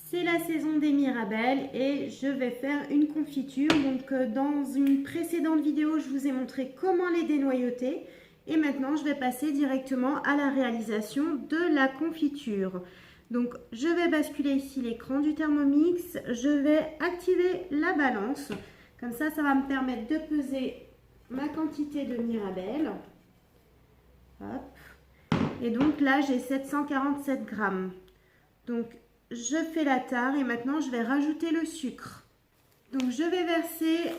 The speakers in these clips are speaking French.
C'est la saison des mirabelles et je vais faire une confiture. Donc dans une précédente vidéo, je vous ai montré comment les dénoyauter. Et maintenant, je vais passer directement à la réalisation de la confiture. Donc je vais basculer ici l'écran du Thermomix. Je vais activer la balance. Comme ça va me permettre de peser ma quantité de mirabelles. Hop. Et donc là, j'ai 747 grammes. Donc je fais la tare et maintenant je vais rajouter le sucre. Donc je vais verser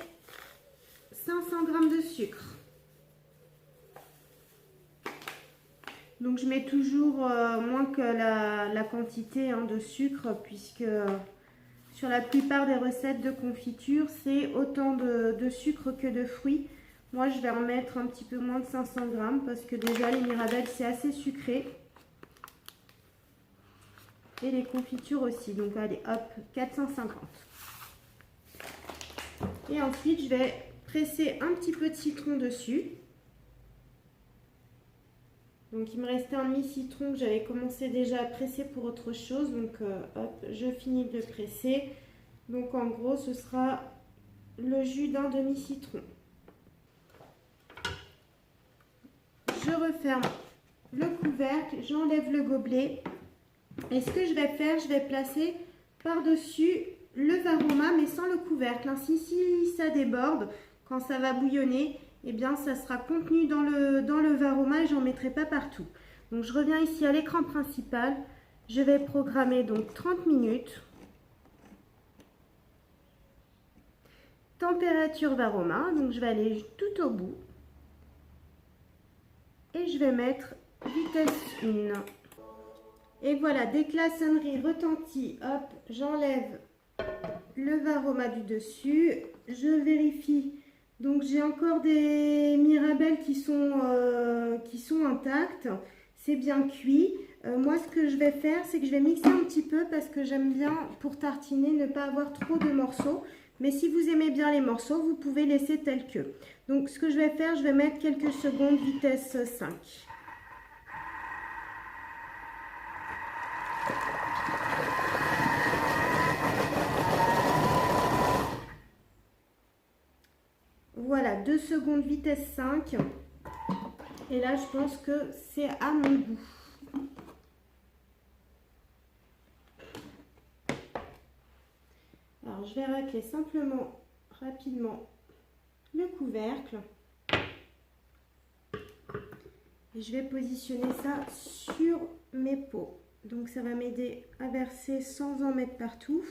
500 g de sucre. Donc je mets toujours moins que la quantité de sucre, puisque sur la plupart des recettes de confiture c'est autant de sucre que de fruits. Moi je vais en mettre un petit peu moins de 500 g parce que déjà les mirabelles c'est assez sucré. Et les confitures aussi. Donc allez hop, 450. Et ensuite je vais presser un petit peu de citron dessus. Donc il me restait un demi-citron que j'avais commencé déjà à presser pour autre chose. Donc hop, je finis de presser. Donc en gros ce sera le jus d'un demi-citron. Je referme le couvercle, j'enlève le gobelet. Et ce que je vais faire, je vais placer par-dessus le varoma, mais sans le couvercle. Ainsi, si ça déborde, quand ça va bouillonner, eh bien, ça sera contenu dans le varoma et j'en mettrai pas partout. Donc, je reviens ici à l'écran principal. Je vais programmer donc 30 minutes. Température varoma, donc je vais aller tout au bout. Et je vais mettre vitesse 1. Et voilà, dès que la sonnerie retentit, hop, j'enlève le varoma du dessus. Je vérifie. Donc j'ai encore des mirabelles qui sont intactes. C'est bien cuit. Moi, ce que je vais faire, c'est que je vais mixer un petit peu parce que j'aime bien, pour tartiner, ne pas avoir trop de morceaux. Mais si vous aimez bien les morceaux, vous pouvez laisser tel que. Donc ce que je vais faire, je vais mettre quelques secondes vitesse 5. Voilà, 2 secondes vitesse 5. Et là, je pense que c'est à mon goût. Alors, je vais racler simplement, rapidement, le couvercle. Et je vais positionner ça sur mes pots. Donc, ça va m'aider à verser sans en mettre partout.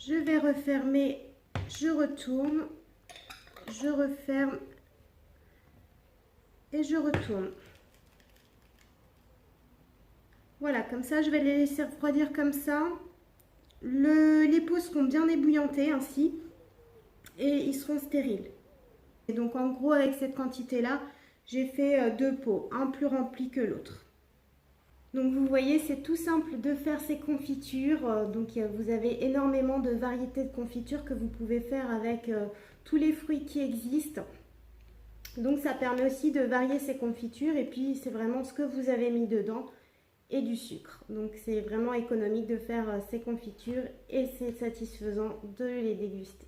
Je vais refermer, je retourne, je referme et je retourne. Voilà, comme ça, je vais les laisser refroidir comme ça. Les pots seront bien ébouillantés ainsi et ils seront stériles. Et donc en gros, avec cette quantité-là, j'ai fait 2 pots, un plus rempli que l'autre. Donc vous voyez, c'est tout simple de faire ces confitures. Donc vous avez énormément de variétés de confitures que vous pouvez faire avec tous les fruits qui existent. Donc ça permet aussi de varier ces confitures et puis c'est vraiment ce que vous avez mis dedans et du sucre. Donc c'est vraiment économique de faire ces confitures et c'est satisfaisant de les déguster.